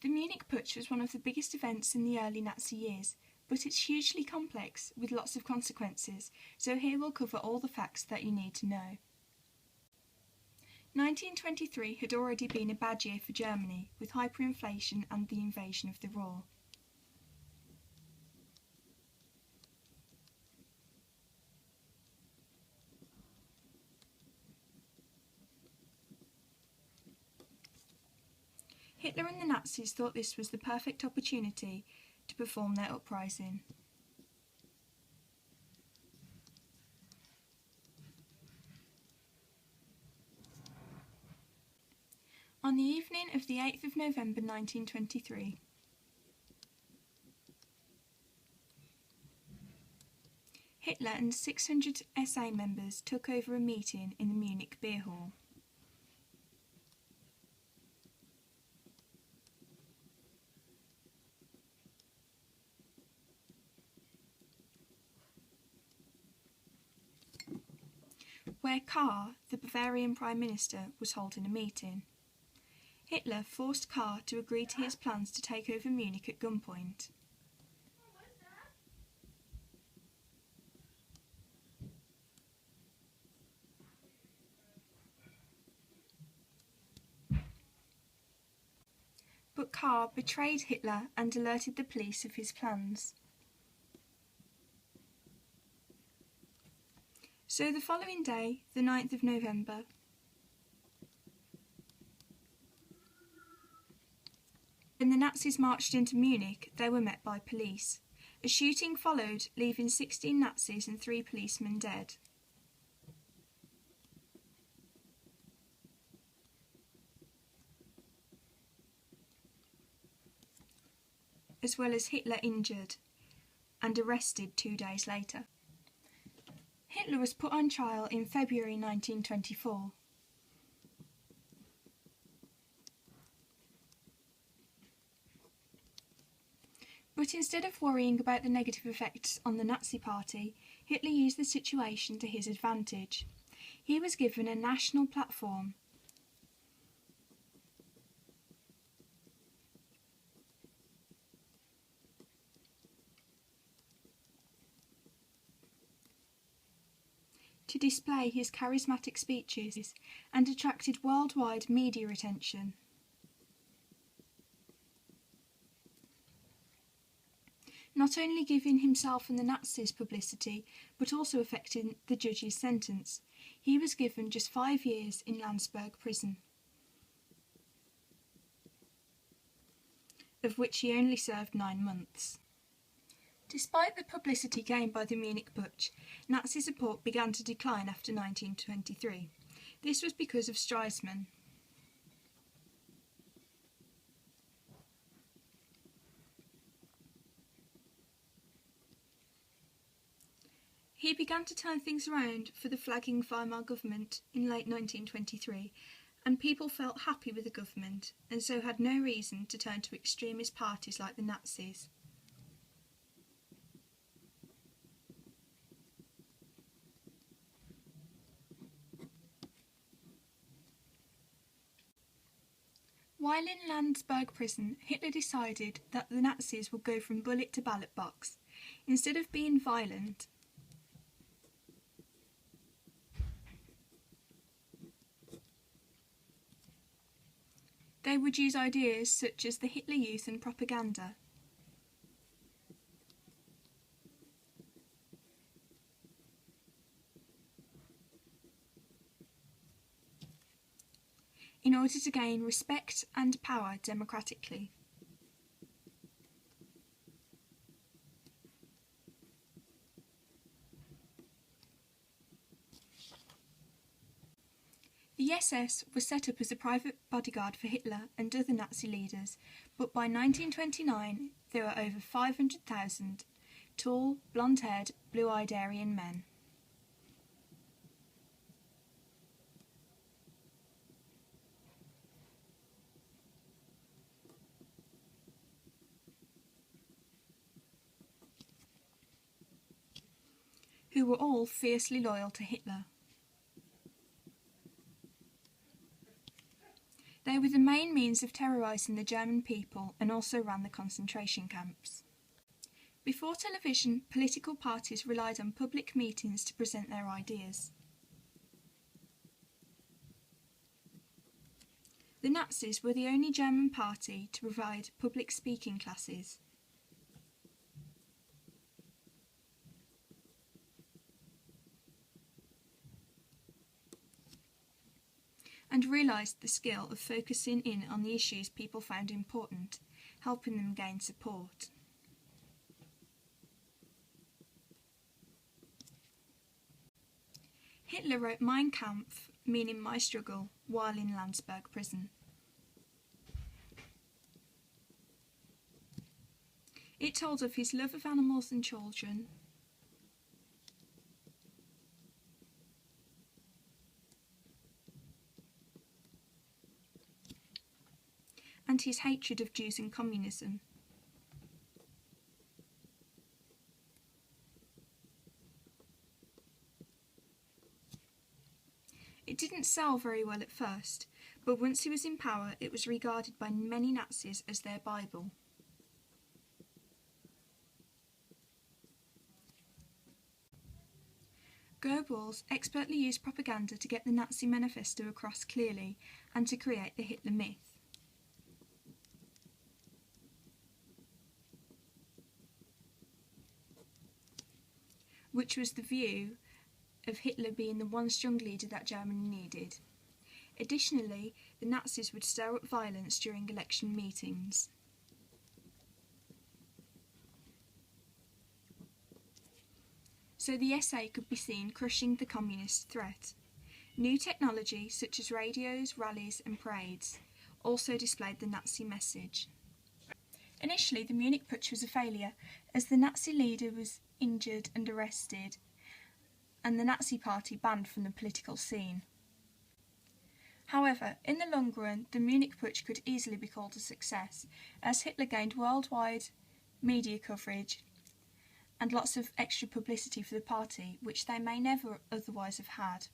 The Munich Putsch was one of the biggest events in the early Nazi years, but it's hugely complex with lots of consequences, so here we'll cover all the facts that you need to know. 1923 had already been a bad year for Germany, with hyperinflation and the invasion of the Ruhr. Hitler and the Nazis thought this was the perfect opportunity to perform their uprising. On the evening of the 8th of November 1923, Hitler and 600 SA members took over a meeting in the Munich beer hall. Where Kahr, the Bavarian Prime Minister, was holding a meeting. Hitler forced Kahr to agree to his plans to take over Munich at gunpoint. But Kahr betrayed Hitler and alerted the police of his plans. So the following day, the 9th of November, when the Nazis marched into Munich, they were met by police. A shooting followed, leaving 16 Nazis and 3 policemen dead. As well as Hitler injured and arrested 2 days later. Hitler was put on trial in February 1924. But instead of worrying about the negative effects on the Nazi Party, Hitler used the situation to his advantage. He was given a national platform. To display his charismatic speeches and attracted worldwide media attention. Not only giving himself and the Nazis publicity, but also affecting the judge's sentence. He was given just 5 years in Landsberg prison, of which he only served 9 months. Despite the publicity gained by the Munich Putsch, Nazi support began to decline after 1923. This was because of Stresemann. He began to turn things around for the flagging Weimar government in late 1923, and people felt happy with the government and so had no reason to turn to extremist parties like the Nazis. While in Landsberg prison, Hitler decided that the Nazis would go from bullet to ballot box. Instead of being violent, they would use ideas such as the Hitler Youth and propaganda. In order to gain respect and power democratically. The SS was set up as a private bodyguard for Hitler and other Nazi leaders, but by 1929 there were over 500,000 tall, blonde-haired, blue-eyed Aryan men. Who were all fiercely loyal to Hitler. They were were the main means of terrorising the German people and also ran the concentration camps. Before television, political parties relied on public meetings to present their ideas. The Nazis were the only German party to provide public speaking classes. And realised the skill of focusing in on the issues people found important, helping them gain support. Hitler wrote Mein Kampf, meaning my struggle, while in Landsberg prison. It told of his love of animals and children, and his hatred of Jews and communism. It didn't sell very well at first, but once he was in power it was regarded by many Nazis as their Bible. Goebbels expertly used propaganda to get the Nazi manifesto across clearly and to create the Hitler myth. Which was the view of Hitler being the one strong leader that Germany needed. Additionally, the Nazis would stir up violence during election meetings. So the SA could be seen crushing the communist threat. New technology, such as radios, rallies and parades, also displayed the Nazi message. Initially, the Munich Putsch was a failure, as the Nazi leader was injured and arrested, and the Nazi party banned from the political scene. However, in the long run, the Munich Putsch could easily be called a success, as Hitler gained worldwide media coverage and lots of extra publicity for the party, which they may never otherwise have had.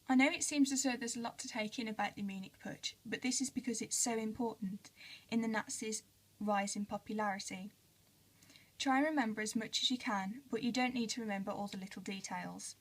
I know it seems as though there's a lot to take in about the Munich Putsch, but this is because it's so important in the Nazis' rise in popularity. Try and remember as much as you can, but you don't need to remember all the little details.